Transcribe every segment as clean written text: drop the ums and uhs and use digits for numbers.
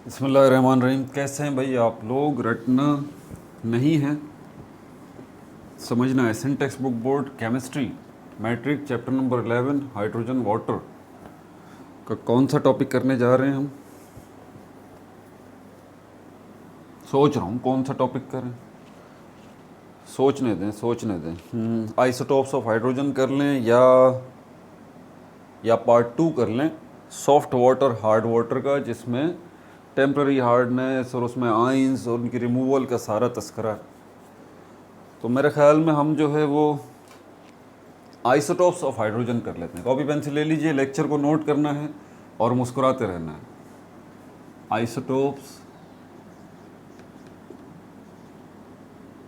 बिस्मिल्लाहिर्रहमानिर्रहीम। कैसे हैं भाई आप लोग? रटना नहीं है, समझना है। Syntax book board chemistry matric chapter number 11 hydrogen water का कौन सा टॉपिक करने जा रहे हैं हम? सोच रहा हूँ कौन सा टॉपिक करें, सोचने दें। आइसोटोप्स ऑफ हाइड्रोजन कर लें या पार्ट 2 कर लें, सॉफ्ट वाटर हार्ड वाटर का, जिसमें टेम्पररी हार्डनेस और उसमें आइंस और उनकी रिमूवल का सारा तस्करा है। तो मेरे ख्याल में हम जो है वो आइसोटोप्स ऑफ हाइड्रोजन कर लेते हैं। कॉपी पेंसिल ले लीजिए, लेक्चर को नोट करना है और मुस्कुराते रहना है।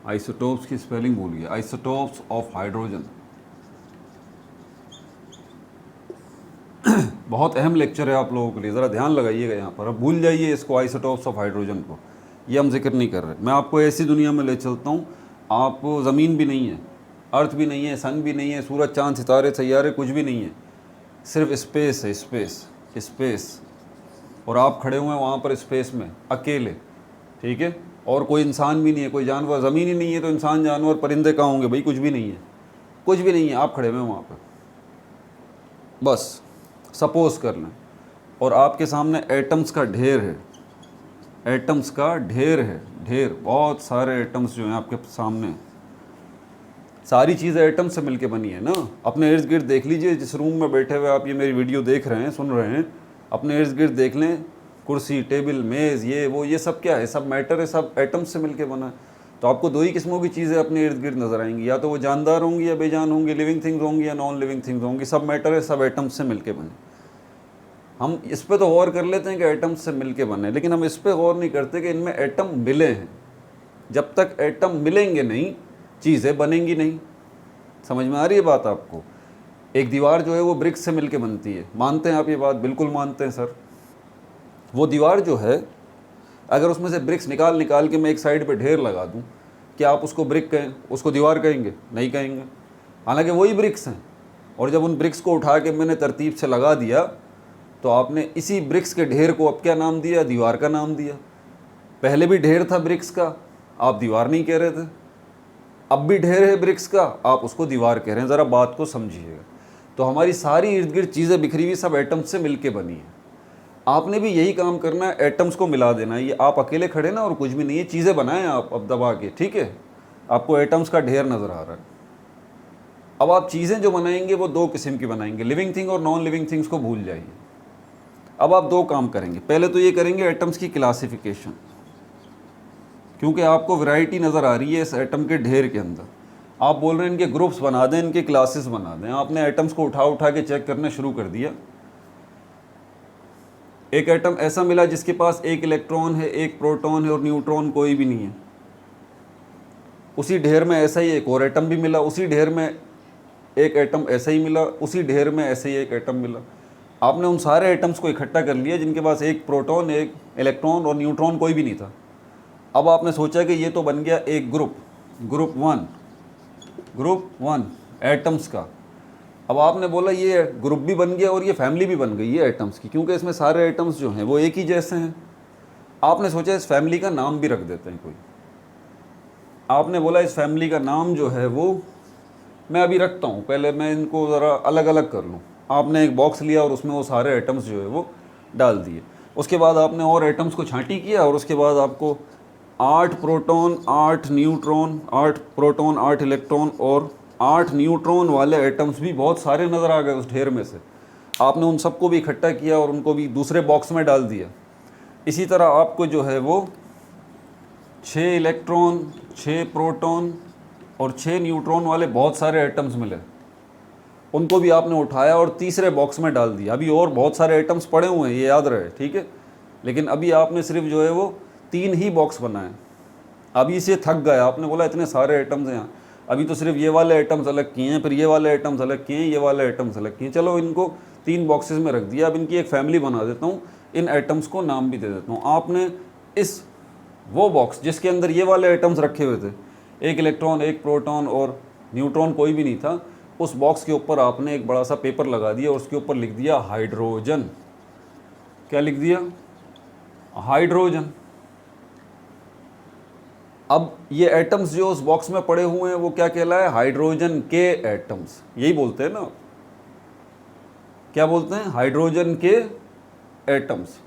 आइसोटोप्स की स्पेलिंग भूलिए, आइसोटोप्स ऑफ हाइड्रोजन। बहुत अहम लेक्चर है आप लोगों के लिए, ज़रा ध्यान लगाइएगा यहाँ पर। अब भूल जाइए इसको, आइसोटोप्स ऑफ हाइड्रोजन को, ये हम जिक्र नहीं कर रहे। मैं आपको ऐसी दुनिया में ले चलता हूँ, आप ज़मीन भी नहीं है, अर्थ भी नहीं है, सन भी नहीं है, सूरज चांद सितारे सैयारे कुछ भी नहीं है, सिर्फ स्पेस है, स्पेस। और आप खड़े हुए हैं वहाँ पर स्पेस में अकेले, ठीक है? और कोई इंसान भी नहीं है, कोई जानवर, ज़मीन ही नहीं है तो इंसान जानवर परिंदे कहाँ होंगे भाई? कुछ भी नहीं है, कुछ भी नहीं है, आप खड़े हुए हैं वहाँ पर। बस सपोज कर लें, और आपके सामने एटम्स का ढेर है, एटम्स का ढेर, बहुत सारे एटम्स जो हैं आपके सामने। सारी चीज़ें एटम से मिलके बनी है ना। अपने इर्द गिर्द देख लीजिए, जिस रूम में बैठे हुए आप ये मेरी वीडियो देख रहे हैं, सुन रहे हैं, अपने इर्द गिर्द देख लें, कुर्सी टेबल मेज़ ये वो ये सब क्या है? सब मैटर है, सब एटम्स से मिलके बना है। तो आपको दो ही किस्मों की चीज़ें अपने इर्द गिर्द नज़र आएंगी, या तो वो जानदार होंगी या बेजान होंगी, लिविंग थिंग्स होंगी या नॉन लिविंग थिंग्स होंगी। सब मैटर है, सब एटम्स से मिलके बने। हम इस पे तो गौर कर लेते हैं कि एटम्स से मिलके बने, लेकिन हम इस पे गौर नहीं करते कि इनमें एटम मिले हैं। जब तक एटम मिलेंगे नहीं, चीज़ें बनेंगी नहीं। समझ में आ रही है बात आपको? एक दीवार जो है वो ब्रिक्स से मिलके बनती है, मानते हैं आप ये बात? बिल्कुल मानते हैं सर। वो दीवार जो है, अगर उसमें से ब्रिक्स निकाल निकाल के मैं एक साइड पे ढेर लगा दूं, क्या आप उसको ब्रिक कहें, उसको दीवार कहेंगे? नहीं कहेंगे। हालांकि वही ब्रिक्स हैं। और जब उन ब्रिक्स को उठा के मैंने तरतीब से लगा दिया, तो आपने इसी ब्रिक्स के ढेर को अब क्या नाम दिया? दीवार का नाम दिया। पहले भी ढेर था ब्रिक्स का, आप दीवार नहीं कह रहे थे। अब भी ढेर है ब्रिक्स का, आप उसको दीवार कह रहे हैं। ज़रा बात को समझिएगा। तो हमारी सारी इर्द गिर्द चीज़ें बिखरी हुई सब एटम्स से मिलके बनी है। आपने भी यही काम करना है, एटम्स को मिला देना है। ये आप अकेले खड़े ना और कुछ भी नहीं है, चीज़ें बनाएं आप अब दबा के, ठीक है? आपको एटम्स का ढेर नज़र आ रहा है। अब आप चीज़ें जो बनाएंगे वो दो किस्म की बनाएंगे, लिविंग थिंग और नॉन लिविंग थिंग्स को भूल जाइए। अब आप दो काम करेंगे। पहले तो ये करेंगे एटम्स की क्लासिफिकेशन, क्योंकि आपको वैरायटी नज़र आ रही है इस एटम के ढेर के अंदर। आप बोल रहे हैं इनके ग्रुप्स बना दें, इनके क्लासेस बना दें। आपने एटम्स को उठा उठा के चेक करना शुरू कर दिया। एक एटम ऐसा मिला जिसके पास एक इलेक्ट्रॉन है, एक प्रोटॉन है और न्यूट्रॉन कोई भी नहीं है। उसी ढेर में ऐसा ही एक और एटम भी मिला, उसी ढेर में एक एटम ऐसा ही मिला, उसी ढेर में ऐसे ही एक एटम मिला। आपने उन सारे एटम्स को इकट्ठा कर लिया जिनके पास एक प्रोटॉन, एक इलेक्ट्रॉन और न्यूट्रॉन कोई भी नहीं था। अब आपने सोचा कि ये तो बन गया एक ग्रुप वन एटम्स का। अब आपने बोला ये ग्रुप भी बन गया और ये फैमिली भी बन गई है एटम्स की, क्योंकि इसमें सारे एटम्स जो हैं वो एक ही जैसे हैं। आपने सोचा इस फैमिली का नाम भी रख देते हैं कोई। आपने बोला इस फैमिली का नाम जो है वो मैं अभी रखता हूँ, पहले मैं इनको ज़रा अलग अलग कर लूँ। आपने एक बॉक्स लिया और उसमें वो सारे एटम्स जो है वो डाल दिए। उसके बाद आपने और एटम्स को छांटी किया और उसके बाद आपको 8 प्रोटॉन 8 न्यूट्रॉन, 8 प्रोटॉन 8 इलेक्ट्रॉन और 8 न्यूट्रॉन वाले एटम्स भी बहुत सारे नज़र आ गए उस ढेर में से। आपने उन सबको भी इकट्ठा किया और उनको भी दूसरे बॉक्स में डाल दिया। इसी तरह आपको जो है वो 6 इलेक्ट्रॉन, 6 प्रोटॉन और 6 न्यूट्रॉन वाले बहुत सारे एटम्स मिले। उनको भी आपने उठाया और तीसरे बॉक्स में डाल दिया। अभी और बहुत सारे एटम्स पड़े हुए हैं, ये याद रहे, ठीक है? लेकिन अभी आपने सिर्फ जो है वो 3 ही बॉक्स बनाए। अभी से थक गए, आपने बोला इतने सारे एटम्स हैं, अभी तो सिर्फ ये वाले एटम्स अलग किए हैं, फिर ये वाले एटम्स अलग किए हैं, ये वाले एटम्स अलग किए हैं। चलो इनको 3 बॉक्सेस में रख दिया। अब इनकी एक फैमिली बना देता हूँ, इन एटम्स को नाम भी दे देता हूँ। आपने इस वो बॉक्स जिसके अंदर ये वाले एटम्स रखे हुए थे, एक इलेक्ट्रॉन, एक प्रोटॉन और न्यूट्रॉन कोई भी नहीं था, उस बॉक्स के ऊपर आपने एक बड़ा सा पेपर लगा दिया और उसके ऊपर लिख दिया हाइड्रोजन। क्या लिख दिया? हाइड्रोजन। अब ये एटम्स जो उस बॉक्स में पड़े हुए हैं वो क्या कहलाए? हाइड्रोजन के एटम्स। यही बोलते हैं ना, क्या बोलते हैं? हाइड्रोजन के एटम्स।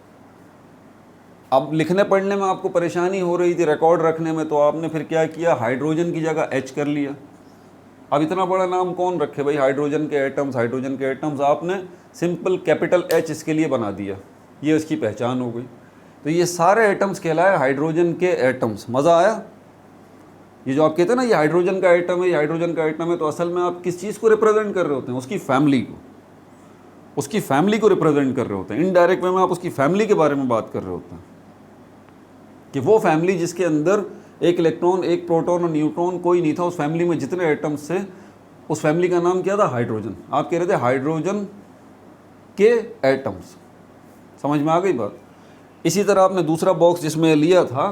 अब लिखने पढ़ने में आपको परेशानी हो रही थी, रिकॉर्ड रखने में, तो आपने फिर क्या किया? हाइड्रोजन की जगह एच कर लिया। अब इतना बड़ा नाम कौन रखे भाई? हाइड्रोजन के एटम्स, हाइड्रोजन के एटम्स। आपने सिंपल कैपिटल एच इसके लिए बना दिया, ये इसकी पहचान हो गई। तो ये सारे एटम्स कहलाए हाइड्रोजन के एटम्स। मज़ा आया? ये जो आप कहते हैं ना ये हाइड्रोजन का एटम है, ये हाइड्रोजन का एटम है, तो असल में आप किस चीज़ को रिप्रेजेंट कर रहे होते हैं? उसकी फैमिली को, उसकी फैमिली को रिप्रेजेंट कर रहे होते हैं। इनडायरेक्ट वे में आप उसकी फैमिली के बारे में बात कर रहे होते हैं कि वो फैमिली जिसके अंदर एक इलेक्ट्रॉन, एक प्रोटॉन और न्यूट्रॉन कोई नहीं था, उस फैमिली में जितने एटम्स थे उस फैमिली का नाम क्या था? हाइड्रोजन। आप कह रहे थे हाइड्रोजन के एटम्स। समझ में आ गई बात? इसी तरह आपने दूसरा बॉक्स जिसमें लिया था,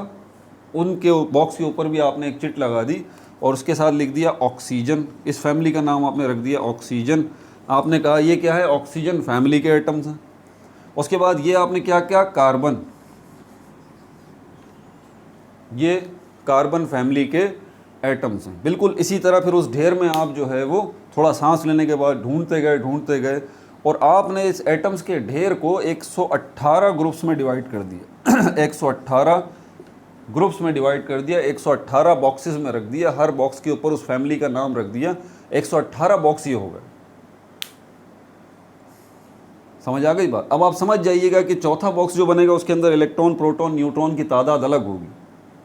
उनके बॉक्स के ऊपर भी आपने एक चिट लगा दी और उसके साथ लिख दिया ऑक्सीजन। इस फैमिली का नाम आपने रख दिया ऑक्सीजन। आपने कहा ये क्या है? ऑक्सीजन फैमिली के एटम्स हैं। उसके बाद ये आपने क्या क्या? कार्बन। ये कार्बन फैमिली के एटम्स हैं। बिल्कुल इसी तरह फिर उस ढेर में आप जो है वो थोड़ा सांस लेने के बाद ढूंढते गए और आपने इस एटम्स के ढेर को 118 ग्रुप्स में डिवाइड कर दिया 118 ग्रुप्स में डिवाइड कर दिया, 118 बॉक्सेस में रख दिया। हर बॉक्स के ऊपर उस फैमिली का नाम रख दिया। 118 बॉक्स ये हो गए। समझ आ गई बात? अब आप समझ जाइएगा कि चौथा बॉक्स जो बनेगा उसके अंदर इलेक्ट्रॉन, प्रोटॉन, न्यूट्रॉन की तादाद अलग होगी।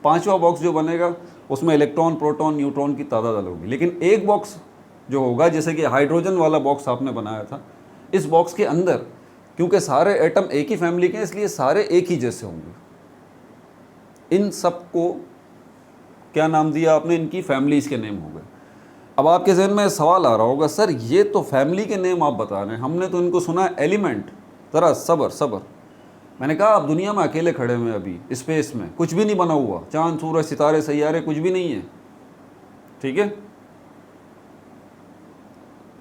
पांचवा बॉक्स जो बनेगा उसमें इलेक्ट्रॉन, प्रोटॉन, न्यूट्रॉन की तादाद अलग होगी। लेकिन एक बॉक्स जो होगा, जैसे कि हाइड्रोजन वाला बॉक्स आपने बनाया था, इस बॉक्स के अंदर क्योंकि सारे एटम एक ही फैमिली के हैं इसलिए सारे एक ही जैसे होंगे। इन सब को क्या नाम दिया आपने? इनकी फैमिलीज के नेम हो गए। अब आपके जहन में सवाल आ रहा होगा, सर ये तो फैमिली के नेम आप बता रहे हैं, हमने तो इनको सुना है एलिमेंट। ज़रा सबर। मैंने कहा आप दुनिया में अकेले खड़े हुए हैं, अभी स्पेस में कुछ भी नहीं बना हुआ, चांद, सूरज, सितारे, सैयारे कुछ भी नहीं है, ठीक है?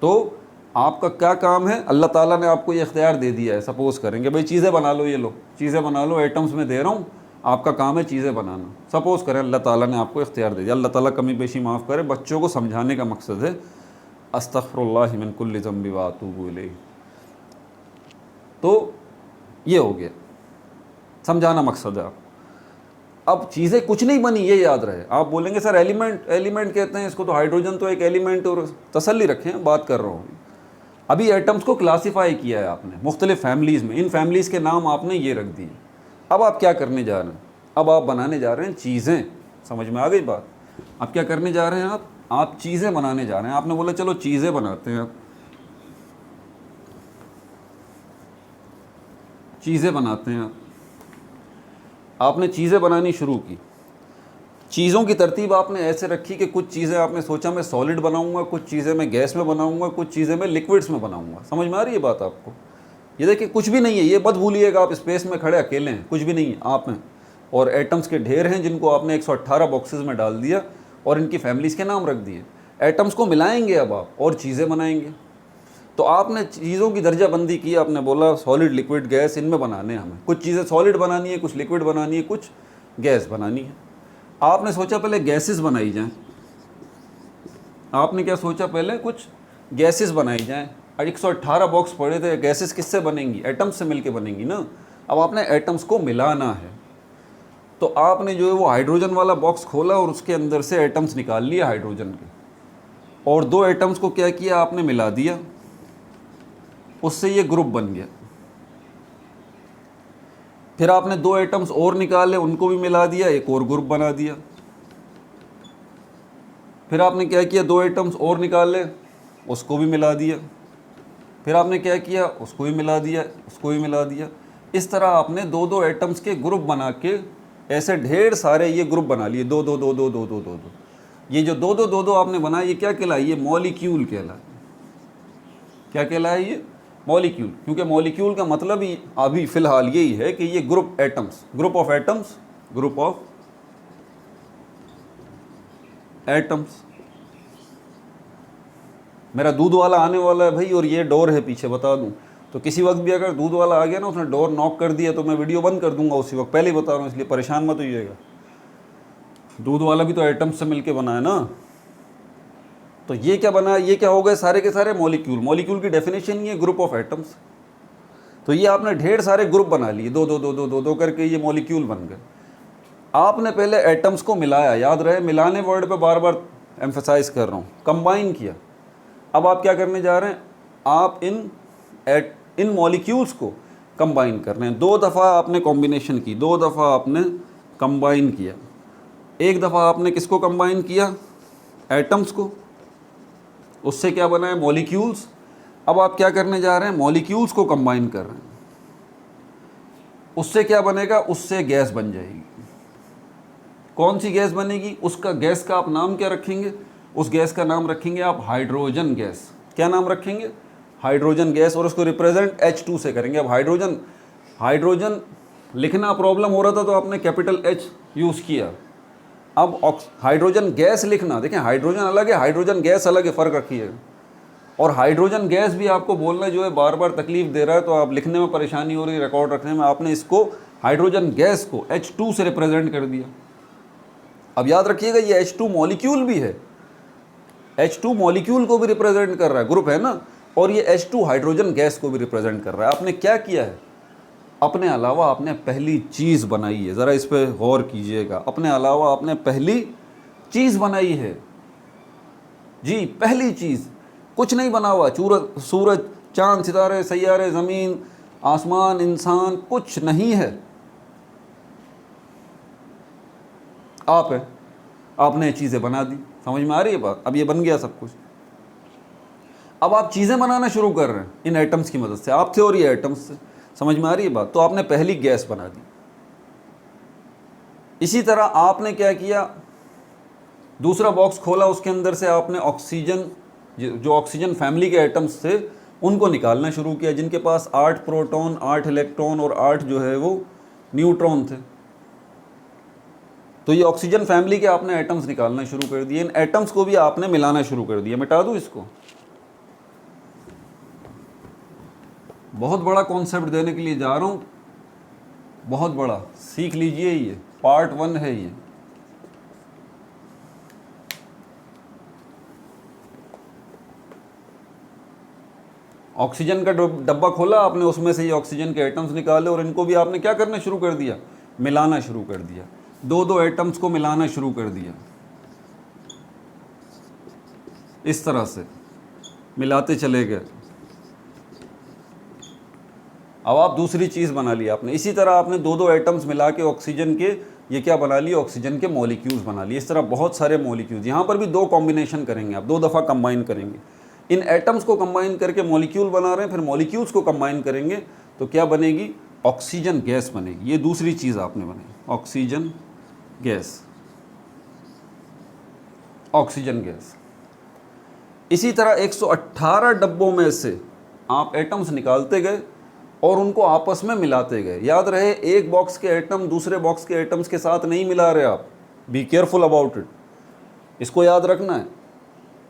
तो आपका क्या काम है? अल्लाह ताला ने आपको ये इख्तियार दे दिया है। सपोज करेंगे भाई चीज़ें बना लो, ये लो चीज़ें बना लो, एटम्स में दे रहा हूँ, आपका काम है चीज़ें बनाना। सपोज करें अल्लाह ताला ने आपको इख्तियार दे दिया। अल्लाह ताला कमी पेशी माफ़ करे, बच्चों को समझाने का मकसद है। अस्तग़फिरुल्लाह मिन कुल्लि ज़ंबि व अतूबु इलैह। तो ये हो गया, समझाना मकसद है आप। अब चीज़ें कुछ नहीं बनी, ये याद रहे। आप बोलेंगे सर एलिमेंट कहते हैं इसको, तो हाइड्रोजन तो एक एलिमेंट, और तसल्ली रखें, बात कर रहा हूँ। अभी एटम्स को क्लासिफाई किया है आपने मुख्तलिफ फैमिलीज़ में, इन फैमिलीज़ के नाम आपने ये रख दिए। अब आप क्या करने जा रहे हैं? अब आप बनाने जा रहे हैं चीज़ें। समझ में आ गई बात? आप क्या करने जा रहे हैं? आप चीज़ें बनाने जा रहे हैं। आपने बोला चलो चीज़ें बनाते हैं, आप चीज़ें बनाते हैं। आपने चीज़ें बनानी शुरू की। चीज़ों की तरतीब आपने ऐसे रखी कि कुछ चीज़ें आपने सोचा मैं सॉलिड बनाऊंगा, कुछ चीज़ें मैं गैस में बनाऊंगा, कुछ चीज़ें मैं लिक्विड्स में बनाऊंगा। समझ में आ रही है बात आपको? ये देखिए कुछ भी नहीं है, ये मत भूलिएगा आप स्पेस में खड़े अकेले हैं, कुछ भी नहीं है आप हैं, और एटम्स के ढेर हैं जिनको आपने 118 बॉक्सेस में डाल दिया और इनकी फैमिलीज़ के नाम रख दिए। एटम्स को मिलाएंगे अब आप और चीज़ें बनाएंगे। तो आपने चीज़ों की दर्जाबंदी की, आपने बोला सॉलिड, लिक्विड, गैस, इनमें बनाने हमें। कुछ चीज़ें सॉलिड बनानी है, कुछ लिक्विड बनानी है, कुछ गैस बनानी है। आपने सोचा पहले गैसेस बनाई जाएं। आपने क्या सोचा? पहले कुछ गैसेस बनाई जाएं। 118 बॉक्स पड़े थे, गैसेस किससे बनेंगी? एटम्स से मिलके बनेंगी ना। अब आपने एटम्स को मिलाना है, तो आपने जो है वो हाइड्रोजन वाला बॉक्स खोला और उसके अंदर से एटम्स निकाल लिए हाइड्रोजन के, और दो एटम्स को क्या किया आपने? मिला दिया, उससे ये ग्रुप बन गया। फिर आपने दो एटम्स और निकाले, उनको भी मिला दिया, एक और ग्रुप बना दिया। फिर आपने क्या किया? दो एटम्स और निकाले, उसको भी मिला दिया। फिर आपने क्या किया? उसको भी मिला दिया, उसको भी मिला दिया। इस तरह आपने दो दो एटम्स के ग्रुप बना के ऐसे ढेर सारे ये ग्रुप बना लिए, दो दो दो दो दो दो दो दो। ये जो दो दो दो दो आपने बनाया, ये क्या कहलाए? ये मॉलिक्यूल कहलाए। क्या कहलाए? ये मॉलिक्यूल। क्योंकि मॉलिक्यूल का मतलब ही अभी फ़िलहाल यही है कि ये group atoms, group of atoms, group of atoms. मेरा दूध वाला आने वाला है भाई, और ये डोर है पीछे, बता दूं। तो किसी वक्त भी अगर दूध वाला आ गया ना, उसने डोर नॉक कर दिया, तो मैं वीडियो बंद कर दूंगा उसी वक्त, पहले ही बता रहा हूँ, इसलिए परेशान मत होइएगा। दूध वाला भी तो एटम्स से मिलके बना है ना। तो ये क्या बना, ये क्या हो गए, सारे के सारे मॉलिक्यूल। मॉलिक्यूल की डेफिनेशन ही है ग्रुप ऑफ एटम्स। तो ये आपने ढेर सारे ग्रुप बना लिए, दो दो दो दो दो दो करके ये मॉलिक्यूल बन गए। आपने पहले एटम्स को मिलाया, याद रहे मिलाने वर्ड पे बार बार एम्फेसाइज कर रहा हूँ, कंबाइन किया। अब आप क्या करने जा रहे हैं, आप इन मॉलिक्यूल्स को कंबाइन कर रहे हैं। 2 दफ़ा आपने कॉम्बिनेशन की, 2 दफ़ा आपने कंबाइन किया। एक दफ़ा आपने किसको कंबाइन किया, एटम्स को, उससे क्या बना है, मॉलिक्यूल्स। अब आप क्या करने जा रहे हैं, मॉलिक्यूल्स को कंबाइन कर रहे हैं, उससे क्या बनेगा, उससे गैस बन जाएगी। कौन सी गैस बनेगी, उसका गैस का आप नाम क्या रखेंगे, उस गैस का नाम रखेंगे आप हाइड्रोजन गैस। क्या नाम रखेंगे, हाइड्रोजन गैस। और उसको रिप्रेजेंट H2 से करेंगे। अब हाइड्रोजन लिखना प्रॉब्लम हो रहा था तो आपने कैपिटल H यूज़ किया। अब हाइड्रोजन गैस लिखना, देखें हाइड्रोजन अलग है, हाइड्रोजन गैस अलग है, फ़र्क रखिएगा। और हाइड्रोजन गैस भी आपको बोलना जो है बार बार तकलीफ दे रहा है, तो आप लिखने में परेशानी हो रही है, रिकॉर्ड रखने में। आपने इसको हाइड्रोजन गैस को H2 से रिप्रेजेंट कर दिया। अब याद रखिएगा ये H2 मॉलिक्यूल भी है, H2 मॉलिक्यूल को भी रिप्रेजेंट कर रहा है, ग्रुप है ना, और ये H2 हाइड्रोजन गैस को भी रिप्रेजेंट कर रहा है। आपने क्या किया है, अपने अलावा आपने पहली चीज़ बनाई है, ज़रा इस पर गौर कीजिएगा। अपने अलावा आपने पहली चीज़ बनाई है जी, पहली चीज़। कुछ नहीं बना हुआ, सूरज, चांद, सितारे, सैयारे, ज़मीन, आसमान, इंसान, कुछ नहीं है। आप है, आपने चीज़ें बना दी। समझ में आ रही है बात, अब ये बन गया सब कुछ। अब आप चीज़ें बनाना शुरू कर रहे हैं इन एटम्स की मदद से। आप थे और ये एटम्स से, समझ में आ रही है बात। तो आपने पहली गैस बना दी। इसी तरह आपने क्या किया, दूसरा बॉक्स खोला, उसके अंदर से आपने ऑक्सीजन, जो ऑक्सीजन फैमिली के एटम्स थे उनको निकालना शुरू किया, जिनके पास 8 प्रोटॉन, 8 इलेक्ट्रॉन और 8 जो है वो न्यूट्रॉन थे। तो ये ऑक्सीजन फैमिली के आपने एटम्स निकालना शुरू कर दिए। इन एटम्स को भी आपने मिलाना शुरू कर दिया। मिटा दूं इसको, बहुत बड़ा कॉन्सेप्ट देने के लिए जा रहा हूँ, बहुत बड़ा, सीख लीजिए। ये पार्ट 1 है। ये ऑक्सीजन का डब्बा खोला आपने, उसमें से ये ऑक्सीजन के एटम्स निकाले और इनको भी आपने क्या करना शुरू कर दिया, मिलाना शुरू कर दिया। 2-2 एटम्स को मिलाना शुरू कर दिया। इस तरह से मिलाते चले गए। अब आप दूसरी चीज़ बना ली आपने। इसी तरह आपने 2-2 एटम्स मिला के ऑक्सीजन के ये क्या बना लिए, ऑक्सीजन के मॉलिक्यूल्स बना लिए। इस तरह बहुत सारे मॉलिक्यूल्स। यहाँ पर भी 2 कॉम्बिनेशन करेंगे आप, 2 दफ़ा कंबाइन करेंगे। इन एटम्स को कंबाइन करके मॉलिक्यूल बना रहे हैं, फिर मॉलिक्यूल्स को कंबाइन करेंगे तो क्या बनेगी, ऑक्सीजन गैस बनेगी। ये दूसरी चीज़ आपने बनाई, ऑक्सीजन गैस, ऑक्सीजन गैस। इसी तरह 118 डब्बों में से आप एटम्स निकालते गए और उनको आपस में मिलाते गए। याद रहे, एक बॉक्स के एटम दूसरे बॉक्स के एटम्स के साथ नहीं मिला रहे आप। बी केयरफुल अबाउट इट, इसको याद रखना है।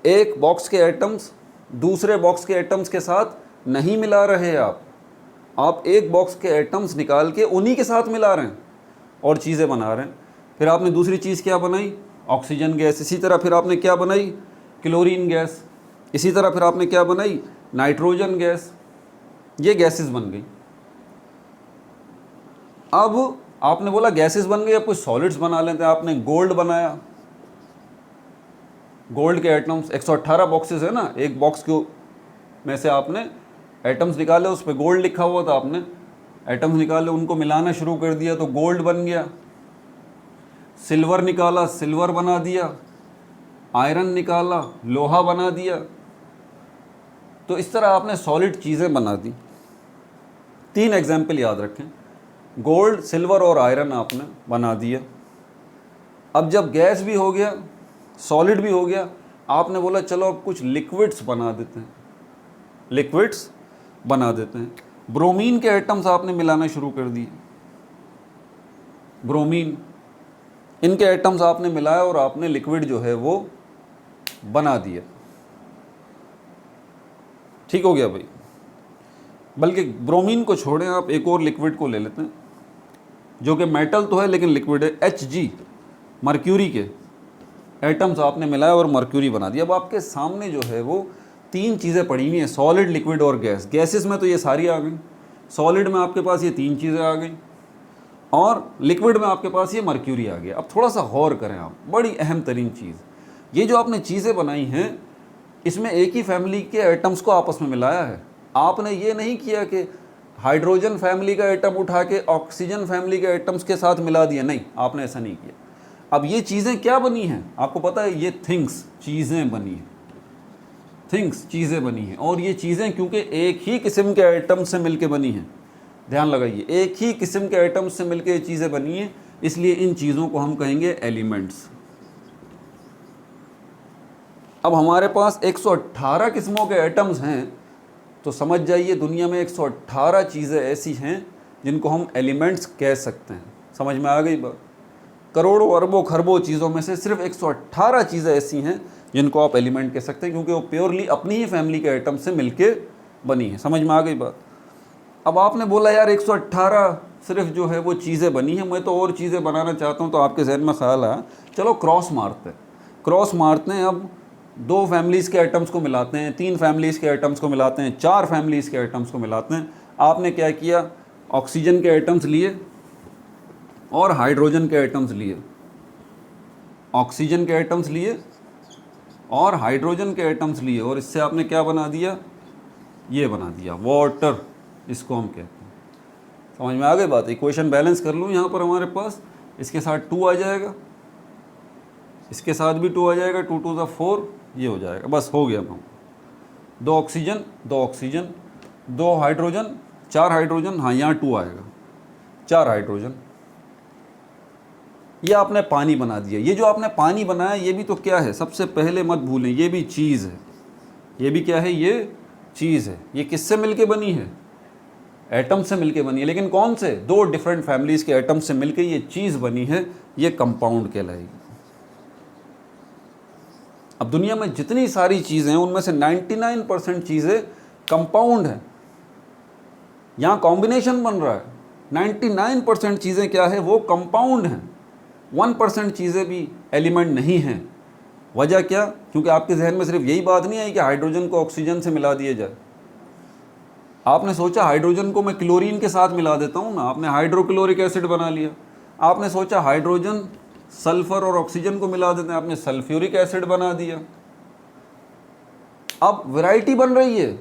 एक बॉक्स के एटम्स दूसरे बॉक्स के एटम्स के साथ नहीं मिला रहे आप एक बॉक्स के एटम्स निकाल के उन्हीं के साथ मिला रहे हैं और चीज़ें बना रहे हैं। फिर आपने दूसरी चीज़ क्या बनाई, ऑक्सीजन गैस। इसी तरह फिर आपने क्या बनाई, क्लोरीन गैस। इसी तरह फिर आपने क्या बनाई, नाइट्रोजन गैस। ये गैसेस बन गई। अब आपने बोला गैसेस बन गई, अब कुछ सॉलिड्स बना लेते हैं। आपने गोल्ड बनाया, गोल्ड के एटम्स 118 बॉक्सेस है ना, एक बॉक्स के में से आपने एटम्स निकाले, उस पर गोल्ड लिखा हुआ था, आपने एटम्स निकाले, उनको मिलाना शुरू कर दिया तो गोल्ड बन गया। सिल्वर निकाला, सिल्वर बना दिया। आयरन निकाला, लोहा बना दिया। तो इस तरह आपने सॉलिड चीज़ें बना दी। 3 एग्जाम्पल याद रखें, गोल्ड, सिल्वर और आयरन आपने बना दिया। अब जब गैस भी हो गया, सॉलिड भी हो गया, आपने बोला चलो अब कुछ लिक्विड्स बना देते हैं, लिक्विड्स बना देते हैं। ब्रोमीन के एटम्स आपने मिलाना शुरू कर दिए। ब्रोमीन, इनके एटम्स आपने मिलाया और आपने लिक्विड जो है वो बना दिया। ठीक हो गया भाई। बल्कि ब्रोमीन को छोड़ें, आप एक और लिक्विड को ले लेते हैं जो कि मेटल तो है लेकिन लिक्विड है, Hg, मर्क्यूरी के एटम्स आपने मिलाया और मर्क्यूरी बना दिया। अब आपके सामने जो है वो तीन चीज़ें पड़ी हुई हैं, सॉलिड, लिक्विड और गैस। गैसेस में तो ये सारी आ गई, सॉलिड में आपके पास ये तीन चीज़ें आ गई, और लिक्विड में आपके पास ये मर्क्यूरी आ गया। अब थोड़ा सा गौर करें आप, बड़ी अहम तरीन चीज़, ये जो आपने चीज़ें बनाई हैं इसमें एक ही फैमिली के एटम्स को आपस में मिलाया है। आपने ये नहीं किया कि हाइड्रोजन फैमिली का एटम उठा के ऑक्सीजन फैमिली के एटम्स के साथ मिला दिया, नहीं, आपने ऐसा नहीं किया। अब ये चीज़ें क्या बनी हैं आपको पता है, ये थिंग्स, चीज़ें बनी हैं, थिंग्स, चीज़ें बनी हैं। और ये चीज़ें क्योंकि एक ही किस्म के एटम से मिलके बनी हैं, ध्यान लगाइए, एक ही किस्म के एटम से मिलके ये चीज़ें बनी हैं, इसलिए इन चीज़ों को हम कहेंगे एलिमेंट्स। अब हमारे पास 118 किस्मों के एटम्स हैं, तो समझ जाइए दुनिया में 118 चीज़ें ऐसी हैं जिनको हम एलिमेंट्स कह सकते हैं। समझ में आ गई बात? करोड़ों अरबों खरबों चीज़ों में से सिर्फ 118 चीज़ें ऐसी हैं जिनको आप एलिमेंट कह सकते हैं, क्योंकि वो प्योरली अपनी ही फैमिली के एटम से मिलके बनी है। समझ में आ गई बात? अब आपने बोला यार 118 सिर्फ जो है वो चीज़ें बनी हैं, मैं तो और चीज़ें बनाना चाहता हूँ, तो आपके जहन में ख्याल आया चलो क्रॉस मारते हैं, क्रॉस मारते हैं। अब 2 फैमिलीज़ के एटम्स को मिलाते हैं, 3 फैमिलीज़ के एटम्स को मिलाते हैं, 4 फैमिलीज़ के एटम्स को मिलाते हैं। आपने क्या किया, ऑक्सीजन के एटम्स लिए और हाइड्रोजन के एटम्स लिए, ऑक्सीजन के एटम्स लिए और हाइड्रोजन के एटम्स लिए, और इससे आपने क्या बना दिया, ये बना दिया वाटर, इसको हम कहते हैं। समझ में आ गई बात? इक्वेशन बैलेंस कर लूँ यहाँ पर हमारे पास, इसके साथ 2 आ जाएगा, इसके साथ भी 2 आ जाएगा, 2 2 ज़ा 4, ये हो जाएगा, बस हो गया। हम 2 ऑक्सीजन, 2 ऑक्सीजन, 2 हाइड्रोजन, 4 हाइड्रोजन, हाँ यहाँ 2 आएगा, 4 हाइड्रोजन। ये आपने पानी बना दिया। ये जो आपने पानी बनाया ये भी तो क्या है, सबसे पहले मत भूलें, ये भी चीज़ है। ये भी क्या है, ये चीज़ है। ये किससे मिलके बनी है, एटम से मिलके बनी है, लेकिन कौन से, 2 डिफरेंट फैमिलीज़ के एटम से मिलके ये चीज़ बनी है, ये कंपाउंड कहलाएगी। अब दुनिया में जितनी सारी चीज़ें हैं उनमें से 99% चीज़ें कंपाउंड हैं, यहाँ कॉम्बिनेशन बन रहा है। 99% चीज़ें क्या है, वो कंपाउंड हैं। 1% चीज़ें भी एलिमेंट नहीं हैं। वजह क्या? क्योंकि आपके जहन में सिर्फ यही बात नहीं आई कि हाइड्रोजन को ऑक्सीजन से मिला दिया जाए। आपने सोचा हाइड्रोजन को मैं क्लोरीन के साथ मिला देता हूँ ना, आपने हाइड्रोक्लोरिक एसिड बना लिया। आपने सोचा हाइड्रोजन सल्फर और ऑक्सीजन को मिला देते हैं, आपने सल्फ्यूरिक एसिड बना दिया। अब वैरायटी बन रही है,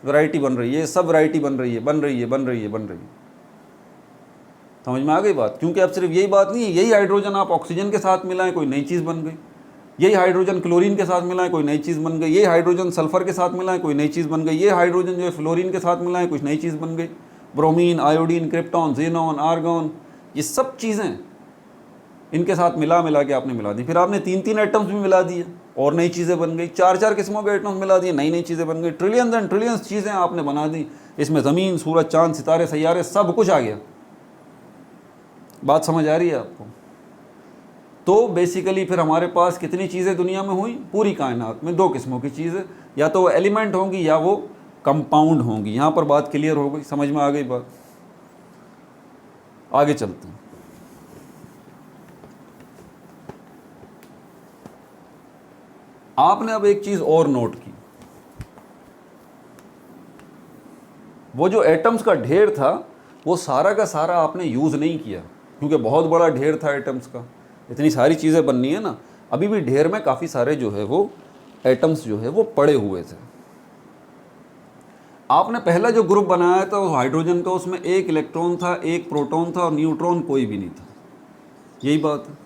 वैरायटी बन रही है, सब वैरायटी बन रही है, बन रही है, बन रही है, बन रही है। समझ में आ गई बात? क्योंकि अब सिर्फ यही बात नहीं है, यही हाइड्रोजन आप ऑक्सीजन के साथ मिलाएं, कोई नई चीज़ बन गई। यही हाइड्रोजन क्लोरीन के साथ मिलाएं, कोई नई चीज़ बन गई। यही हाइड्रोजन सल्फर के साथ मिलाएं, कोई नई चीज़ बन गई। ये हाइड्रोजन जो है फ्लोरीन के साथ मिलाएं, कुछ नई चीज़ बन गई। Bromine, iodine, krypton, xenon, argon, ये सब चीज़ें इनके साथ मिला के आपने मिला दी। फिर आपने 3 एटम्स भी मिला दिए और नई चीज़ें बन गई। 4 किस्मों के एटम्स मिला दिए, नई चीज़ें बन गई। ट्रिलियंस एंड ट्रिलियंस चीज़ें आपने बना दी। इसमें ज़मीन, सूरज, चांद, सितारे, सैयारे, सब कुछ आ गया। बात समझ आ रही है आपको? तो बेसिकली फिर हमारे पास कितनी चीज़ें दुनिया में हुई, पूरी कायनात में 2 किस्मों की चीज़ें, या तो वो एलिमेंट होंगी या वो कंपाउंड होंगी। यहाँ पर बात क्लियर हो गई, समझ में आ गई बात? आगे चलते हैं। आपने अब एक चीज़ और नोट की, वो जो एटम्स का ढेर था वो सारा का सारा आपने यूज़ नहीं किया, क्योंकि बहुत बड़ा ढेर था एटम्स का, इतनी सारी चीज़ें बननी है ना। अभी भी ढेर में काफ़ी सारे जो है वो एटम्स जो है वो पड़े हुए थे। आपने पहला जो ग्रुप बनाया था वो हाइड्रोजन का, उसमें 1 इलेक्ट्रॉन था, 1 प्रोटॉन था और न्यूट्रॉन कोई भी नहीं था। यही बात है।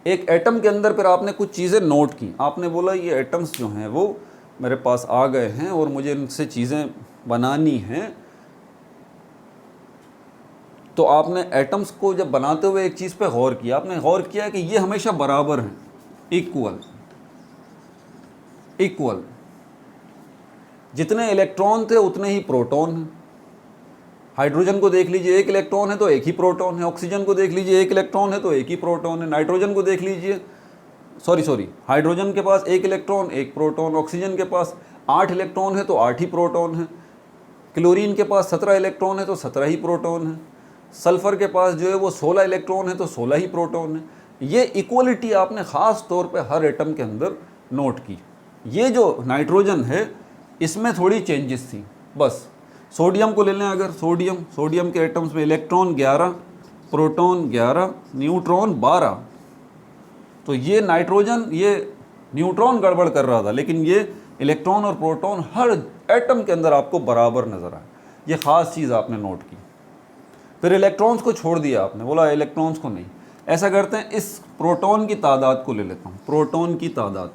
एक एटम के अंदर फिर आपने कुछ चीज़ें नोट की। आपने बोला ये एटम्स जो हैं वो मेरे पास आ गए हैं और मुझे इनसे चीज़ें बनानी हैं। तो आपने एटम्स को जब बनाते हुए एक चीज़ पे गौर किया। आपने गौर किया कि ये हमेशा बराबर हैं, इक्वल, इक्वल। जितने इलेक्ट्रॉन थे उतने ही प्रोटॉन हैं। हाइड्रोजन को देख लीजिए, 1 इलेक्ट्रॉन है तो 1 ही प्रोटॉन है। ऑक्सीजन को देख लीजिए, 1 इलेक्ट्रॉन है तो 1 ही प्रोटॉन है। नाइट्रोजन को देख लीजिए, सॉरी, हाइड्रोजन के पास 1 इलेक्ट्रॉन 1 प्रोटॉन। ऑक्सीजन के पास 8 इलेक्ट्रॉन है तो 8 ही प्रोटॉन है। क्लोरीन के पास 17 इलेक्ट्रॉन है तो 17 ही प्रोटॉन है, सल्फ़र के पास जो है वो 16 इलेक्ट्रॉन है तो 16 ही प्रोटॉन है। ये इक्वलिटी आपने ख़ास तौर पे हर एटम के अंदर नोट की। ये जो नाइट्रोजन है इसमें थोड़ी चेंजेस थी बस। सोडियम को ले लें अगर, सोडियम के एटम्स में इलेक्ट्रॉन 11, प्रोटॉन 11, न्यूट्रॉन 12। तो ये नाइट्रोजन ये न्यूट्रॉन गड़बड़ कर रहा था, लेकिन ये इलेक्ट्रॉन और प्रोटॉन हर एटम के अंदर आपको बराबर नज़र आए। ये ख़ास चीज़ आपने नोट की। फिर इलेक्ट्रॉन्स को छोड़ दिया आपने, बोला इलेक्ट्रॉन्स को नहीं। ऐसा करते हैं, इस प्रोटॉन की तादाद को ले लेता हूँ। प्रोटॉन की तादाद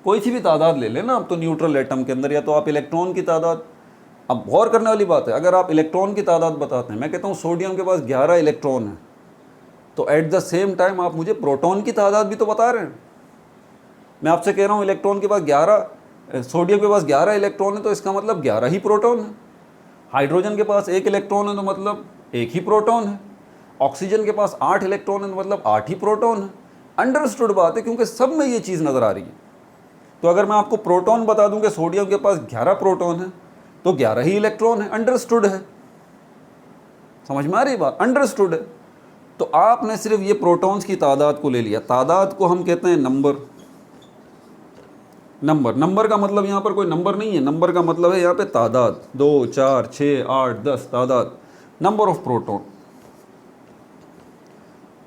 कोई सी भी तादाद ले लेना आप तो न्यूट्रल एटम के अंदर, या तो आप इलेक्ट्रॉन की तादाद। अब गौर करने वाली बात है, अगर आप इलेक्ट्रॉन की तादाद बताते हैं, मैं कहता हूँ सोडियम के पास 11 इलेक्ट्रॉन है, तो एट द सेम टाइम आप मुझे प्रोटॉन की तादाद भी तो बता रहे हैं। मैं आपसे कह रहा हूँ इलेक्ट्रॉन के पास 11, सोडियम के पास 11 इलेक्ट्रॉन है तो इसका मतलब 11 ही प्रोटॉन है। हाइड्रोजन के पास 1 इलेक्ट्रॉन है तो मतलब 1 ही प्रोटॉन है। ऑक्सीजन के पास 8 इलेक्ट्रॉन है तो मतलब 8 ही प्रोटॉन है। अंडरस्टूड बात है, क्योंकि सब में ये चीज़ नज़र आ रही है। तो अगर मैं आपको प्रोटॉन बता दूं कि सोडियम के पास 11 प्रोटॉन है तो 11 ही इलेक्ट्रॉन है, अंडरस्टूड है। समझ में आ रही बात? अंडरस्टूड है। तो आपने सिर्फ ये प्रोटॉन्स की तादाद को ले लिया। तादाद को हम कहते हैं नंबर। नंबर का मतलब यहाँ पर कोई नंबर नहीं है, नंबर का मतलब है यहाँ पे तादाद, 2, 4, 6, 8, 10 तादाद, number of proton,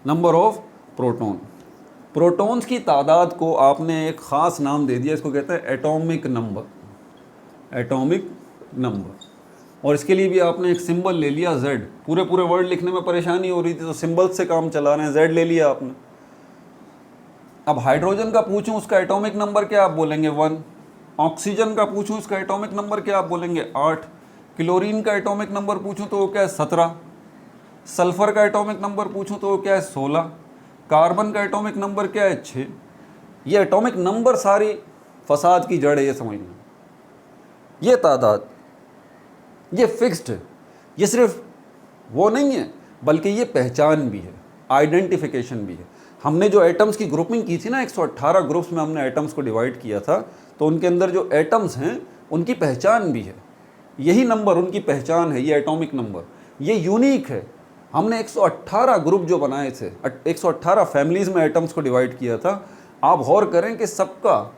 number of proton. Protons की तादाद को आपने एक ख़ास नाम दे दिया, इसको कहते हैं एटॉमिक नंबर। Atomic number. और इसके लिए भी आपने एक सिंबल ले लिया Z। पूरे वर्ड लिखने में परेशानी हो रही थी तो सिंबल से काम चला रहे हैं, Z ले लिया आपने। अब हाइड्रोजन का पूछूं उसका एटॉमिक नंबर क्या, आप बोलेंगे 1। ऑक्सीजन का पूछूं उसका एटॉमिक नंबर क्या, आप बोलेंगे 8। क्लोरीन का एटॉमिक नंबर पूछूं तो वो क्या है, 17। सल्फ़र का एटॉमिक नंबर पूछूं तो वो क्या है, 16। कार्बन का एटॉमिक नंबर क्या है, 6। ये एटॉमिक नंबर सारी फसाद की जड़ है, ये समझ लें। ये तादाद ये फिक्स्ड है, ये सिर्फ वो नहीं है बल्कि ये पहचान भी है, आइडेंटिफिकेशन भी है। हमने जो एटम्स की ग्रुपिंग की थी ना, 118 ग्रुप्स में हमने एटम्स को डिवाइड किया था, तो उनके अंदर जो एटम्स हैं उनकी पहचान भी है। यही नंबर उनकी पहचान है, ये एटॉमिक नंबर, ये यूनिक है। हमने 118 ग्रुप जो बनाए थे, 118 फैमिलीज़ में एटम्स को डिवाइड किया था। आप गौर करें कि सबका,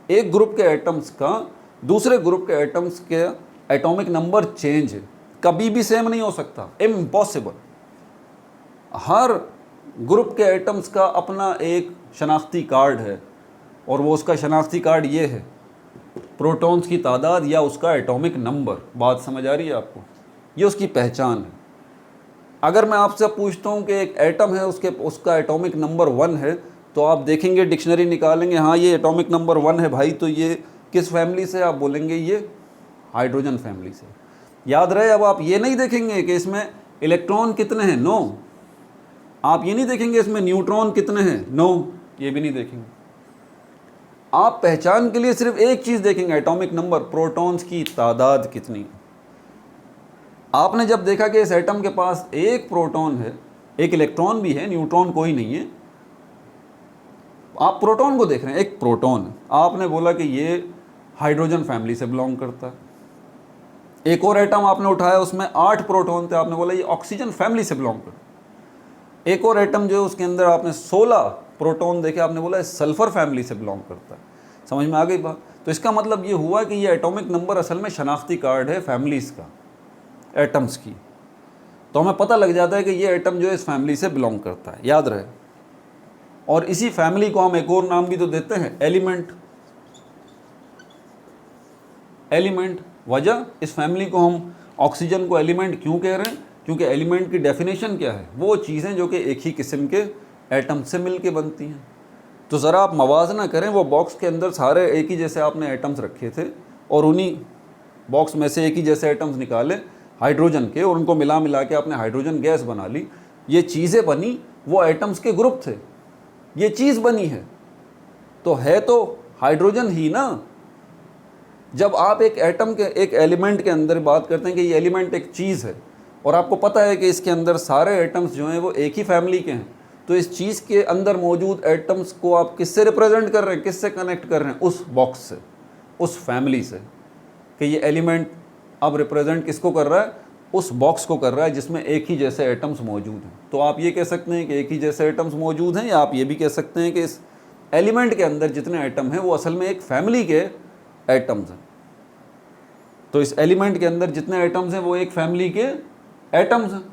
एक ग्रुप के एटम्स का दूसरे ग्रुप के एटम्स के एटॉमिक नंबर चेंज है, कभी भी सेम नहीं हो सकता, इम्पॉसिबल। हर ग्रुप के एटम्स का अपना एक शनाख्ती कार्ड है और वो उसका शनाख्ती कार्ड ये है, प्रोटॉन्स की तादाद या उसका एटॉमिक नंबर। बात समझ आ रही है आपको? ये उसकी पहचान है। अगर मैं आपसे पूछता हूँ कि एक एटम है उसका एटॉमिक नंबर 1 है, तो आप देखेंगे डिक्शनरी निकालेंगे, हाँ ये एटॉमिक नंबर 1 है भाई, तो ये किस फैमिली से, आप बोलेंगे ये हाइड्रोजन फैमिली से। याद रहे, अब आप ये नहीं देखेंगे कि इसमें इलेक्ट्रॉन कितने हैं, नो। आप ये नहीं देखेंगे इसमें न्यूट्रॉन कितने हैं, नो, ये भी नहीं देखेंगे। आप पहचान के लिए सिर्फ एक चीज़ देखेंगे, एटॉमिक नंबर, प्रोटॉन्स की तादाद कितनी। आपने जब देखा कि इस एटम के पास एक प्रोटॉन है, एक इलेक्ट्रॉन भी है, न्यूट्रॉन कोई नहीं है, आप प्रोटॉन को देख रहे हैं, एक प्रोटॉन है, आपने बोला कि ये हाइड्रोजन फैमिली से बिलोंग करता है। एक और एटम आपने उठाया, उसमें 8 प्रोटॉन थे, आपने बोला ये ऑक्सीजन फैमिली से बिलोंग करता है। एक और एटम जो है उसके अंदर आपने 16 प्रोटॉन देखे, आपने बोला सल्फर फैमिली से बिलोंग करता है। समझ में आ गई बात? तो इसका मतलब ये हुआ कि ये एटॉमिक नंबर असल में शनाख्ती कार्ड है फैमिलीज़ का, एटम्स की। तो हमें पता लग जाता है कि ये एटम जो है इस फैमिली से बिलोंग करता है, याद रहे। और इसी फैमिली को हम एक और नाम भी तो देते हैं, एलिमेंट। एलिमेंट, वजह, इस फैमिली को हम ऑक्सीजन को एलिमेंट क्यों कह रहे हैं? क्योंकि एलिमेंट की डेफिनेशन क्या है? वो चीज़ें जो कि एक ही किस्म के एटम से मिलके बनती हैं। तो ज़रा आप मवाजना करें, वो बॉक्स के अंदर सारे एक ही जैसे आपने एटम्स रखे थे और उन्हीं बॉक्स में से एक ही जैसे एटम्स निकाले हाइड्रोजन के और उनको मिला के आपने हाइड्रोजन गैस बना ली। ये चीज़ें बनी, वो एटम्स के ग्रुप थे, ये चीज़ बनी है, तो है तो हाइड्रोजन ही ना। जब आप एक एटम के, एक एलिमेंट के अंदर बात करते हैं कि ये एलिमेंट एक चीज़ है और आपको पता है कि इसके अंदर सारे एटम्स जो हैं वो एक ही फैमिली के हैं, तो इस चीज़ के अंदर मौजूद एटम्स को आप किससे रिप्रेजेंट कर रहे हैं, किससे कनेक्ट कर रहे हैं? उस बॉक्स से, उस फैमिली से, कि ये एलिमेंट अब रिप्रेजेंट किसको कर रहा है? उस बॉक्स को कर रहा है जिसमें एक ही जैसे एटम्स मौजूद हैं। तो आप ये कह सकते हैं कि एक ही जैसे एटम्स मौजूद हैं, या आप ये भी कह सकते हैं कि इस एलिमेंट के अंदर जितने एटम हैं वो असल में एक फैमिली के एटम्स हैं। तो इस एलिमेंट के अंदर जितने एटम्स हैं वो एक फैमिली के एटम्स हैं।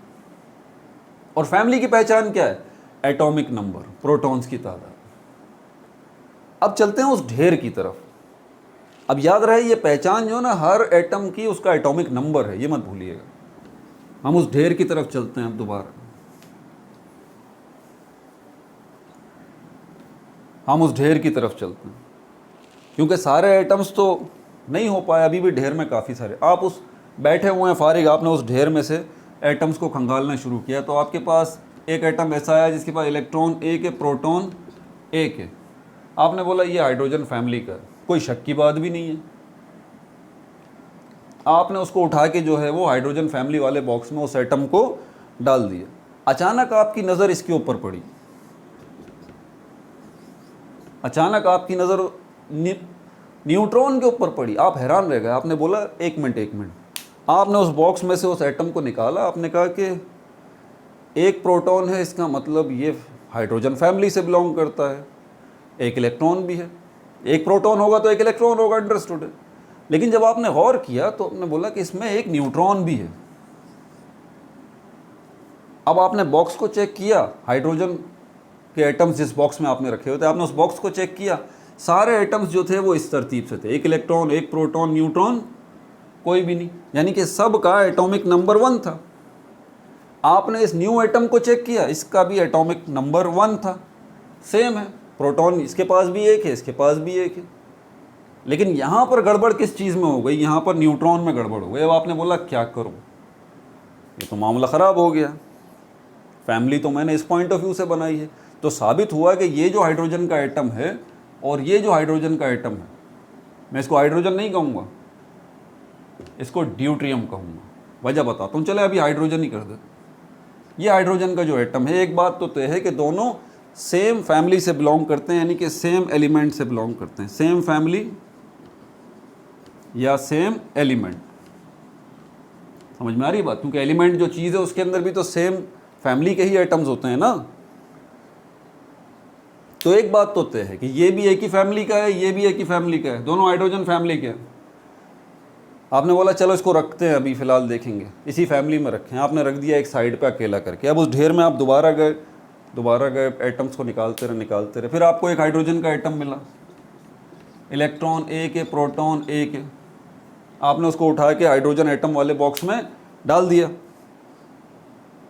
और फैमिली की पहचान क्या है? एटॉमिक नंबर, प्रोटॉन्स की तादाद। अब चलते हैं उस ढेर की तरफ। अब याद रहे ये पहचान जो ना हर एटम की उसका एटॉमिक नंबर है, ये मत भूलिएगा। हम उस ढेर की तरफ चलते हैं अब दोबारा। हम उस ढेर की तरफ चलते हैं, क्योंकि सारे एटम्स तो नहीं हो पाए, अभी भी ढेर में काफ़ी सारे। आप उस बैठे हुए हैं फारिग, आपने उस ढेर में से एटम्स को खंगालना शुरू किया, तो आपके पास एक एटम ऐसा है जिसके पास इलेक्ट्रॉन एक है, प्रोटॉन एक है। आपने बोला ये हाइड्रोजन फैमिली का, कोई शक की बात भी नहीं है। आपने उसको उठा के जो है वो हाइड्रोजन फैमिली वाले बॉक्स में उस एटम को डाल दिया। अचानक आपकी नज़र इसके ऊपर पड़ी, अचानक आपकी नज़र न्यूट्रॉन के ऊपर पड़ी। आप हैरान रह गए, आपने बोला एक मिनट। आपने उस बॉक्स में से उस एटम को निकाला, आपने कहा कि एक प्रोटॉन है, इसका मतलब ये हाइड्रोजन फैमिली से बिलोंग करता है। एक इलेक्ट्रॉन भी है, एक प्रोटॉन होगा तो एक इलेक्ट्रॉन होगा, अंडरस्टूड है। लेकिन जब आपने गौर किया तो आपने बोला कि इसमें एक न्यूट्रॉन भी है। अब आपने बॉक्स को चेक किया, हाइड्रोजन के एटम्स जिस बॉक्स में आपने रखे हुए थे, आपने उस बॉक्स को चेक किया, सारे एटम्स जो थे वो इस तरतीब से थे, एक इलेक्ट्रॉन, एक प्रोटॉन, न्यूट्रॉन कोई भी नहीं, यानी कि सब का एटॉमिक नंबर 1 था। आपने इस न्यू एटम को चेक किया, इसका भी एटॉमिक नंबर 1 था, सेम है, प्रोटॉन इसके पास भी एक है, इसके पास भी एक है। लेकिन यहाँ पर गड़बड़ किस चीज़ में हो गई? यहाँ पर न्यूट्रॉन में गड़बड़ हो गई। अब आपने बोला क्या करूँ, ये तो मामला ख़राब हो गया। फैमिली तो मैंने इस पॉइंट ऑफ व्यू से बनाई है, तो साबित हुआ कि ये जो हाइड्रोजन का एटम है और ये जो हाइड्रोजन का एटम है, मैं इसको हाइड्रोजन नहीं कहूँगा, इसको ड्यूट्रियम कहूँगा। वजह बताता हूँ, चले अभी हाइड्रोजन ही कर दे। ये हाइड्रोजन का जो एटम है, एक बात तो तय है कि दोनों सेम फैमिली से बिलोंग करते हैं, यानी कि सेम एलिमेंट से बिलोंग करते हैं। सेम फैमिली या सेम एलिमेंट, समझ में आ रही बात? क्योंकि एलिमेंट जो चीज़ है उसके अंदर भी तो सेम फैमिली के ही एटम्स होते हैं ना। तो एक बात तो तय है कि ये भी एक ही फैमिली का है, ये भी एक ही फैमिली का है, दोनों हाइड्रोजन फैमिली के हैं। आपने बोला चलो इसको रखते हैं, अभी फ़िलहाल देखेंगे, इसी फैमिली में रखें। आपने रख दिया एक साइड पे अकेला करके। अब उस ढेर में आप दोबारा गए एटम्स को निकालते रहे, फिर आपको एक हाइड्रोजन का एटम मिला, इलेक्ट्रॉन एक है, प्रोटॉन एक है। आपने उसको उठा के हाइड्रोजन एटम वाले बॉक्स में डाल दिया।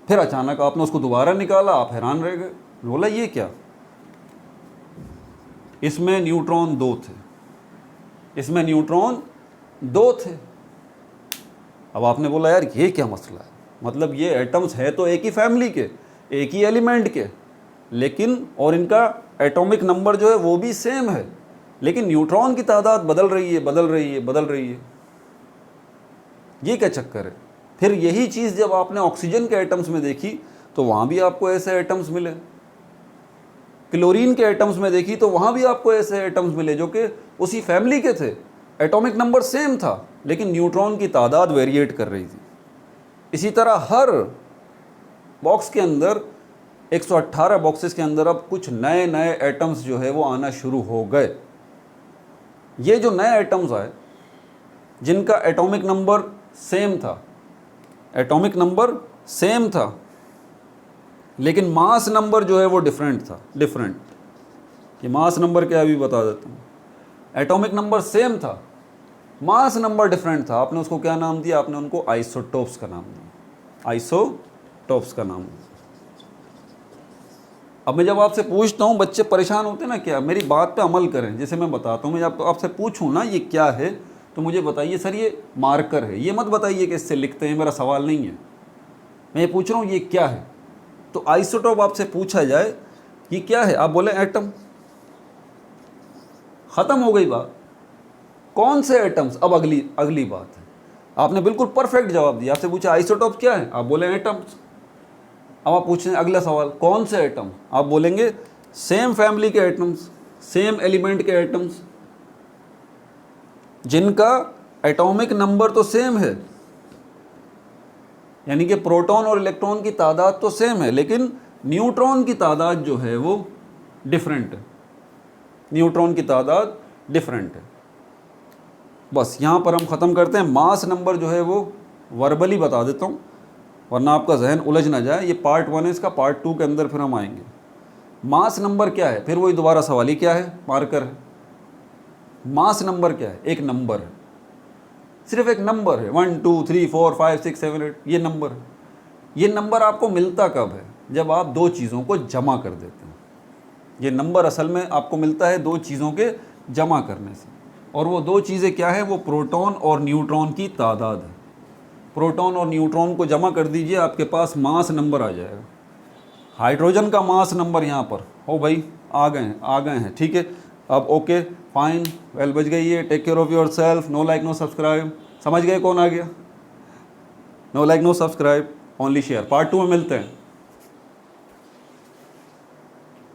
फिर अचानक आपने उसको दोबारा निकाला, आप हैरान रह गए, बोला ये क्या? इसमें न्यूट्रॉन 2 थे, इसमें न्यूट्रॉन 2 थे। अब आपने बोला यार ये क्या मसला है, मतलब ये एटम्स है तो एक ही फैमिली के, एक ही एलिमेंट के, लेकिन और इनका एटॉमिक नंबर जो है वो भी सेम है, लेकिन न्यूट्रॉन की तादाद बदल रही है। ये क्या चक्कर है? फिर यही चीज़ जब आपने ऑक्सीजन के एटम्स में देखी तो वहाँ भी आपको ऐसे एटम्स मिले, क्लोरीन के एटम्स में देखी तो वहाँ भी आपको ऐसे एटम्स मिले जो कि उसी फैमिली के थे, एटॉमिक नंबर सेम था, लेकिन न्यूट्रॉन की तादाद वेरिएट कर रही थी। इसी तरह हर बॉक्स के अंदर 118 बॉक्सेस के अंदर अब कुछ नए नए एटम्स जो है वो आना शुरू हो गए। ये जो नए एटम्स आए जिनका एटॉमिक नंबर सेम था, लेकिन मास नंबर जो है वो डिफरेंट। ये मास नंबर क्या अभी बता देता हूँ। एटॉमिक नंबर सेम था, मास नंबर डिफरेंट था। आपने उसको क्या नाम दिया? आपने उनको आइसोटोप्स का नाम दिया, आइसोटोप्स का नाम। अब मैं जब आपसे पूछता हूँ, बच्चे परेशान होते हैं ना, क्या मेरी बात पे अमल करें। जैसे मैं बताता हूँ, मैं जब आपसे पूछूँ ना ये क्या है, तो मुझे बताइए सर ये मार्कर है, ये मत बताइए कि इससे लिखते हैं, मेरा सवाल नहीं है। मैं ये पूछ रहा हूँ ये क्या है। तो आइसोटोप आपसे पूछा जाए ये क्या है, आप बोले एटम, ख़त्म हो गई बात। कौन से एटम्स? अब अगली बात है। आपने बिल्कुल परफेक्ट जवाब दिया। आपसे पूछा आइसोटोप क्या है, आप बोले एटम्स। अब आप पूछ रहे हैं अगला सवाल, कौन से एटम? आप बोलेंगे सेम फैमिली के एटम्स, सेम एलिमेंट के एटम्स, जिनका एटॉमिक नंबर तो सेम है, यानी कि प्रोटॉन और इलेक्ट्रॉन की तादाद तो सेम है, लेकिन न्यूट्रॉन की तादाद जो है वो डिफरेंट है, न्यूट्रॉन की तादाद डिफरेंट है। बस यहाँ पर हम ख़त्म करते हैं। मास नंबर जो है वो वर्बली बता देता हूँ, वरना आपका जहन उलझ ना जाए। ये पार्ट 1 है, इसका पार्ट 2 के अंदर फिर हम आएंगे। मास नंबर क्या है, फिर वही दोबारा सवाल ही क्या है, मार्कर है। मास नंबर क्या है, एक नंबर है, सिर्फ एक नंबर है। 1 2 3 4 5 6 7 8 ये नंबर है। ये नंबर आपको मिलता कब है, जब आप दो चीज़ों को जमा कर देते हैं। ये नंबर असल में आपको मिलता है दो चीज़ों के जमा करने से, और वो दो चीज़ें क्या है, वो प्रोटॉन और न्यूट्रॉन की तादाद है। प्रोटॉन और न्यूट्रॉन को जमा कर दीजिए, आपके पास मास नंबर आ जाएगा। हाइड्रोजन का मास नंबर यहाँ पर हो भाई, आ गए हैं, ठीक है। अब ओके फाइन, वेल बज गई है। Take care of yourself. No like no subscribe, समझ गए कौन आ गया? No like no subscribe, only share. Part 2 में मिलते हैं।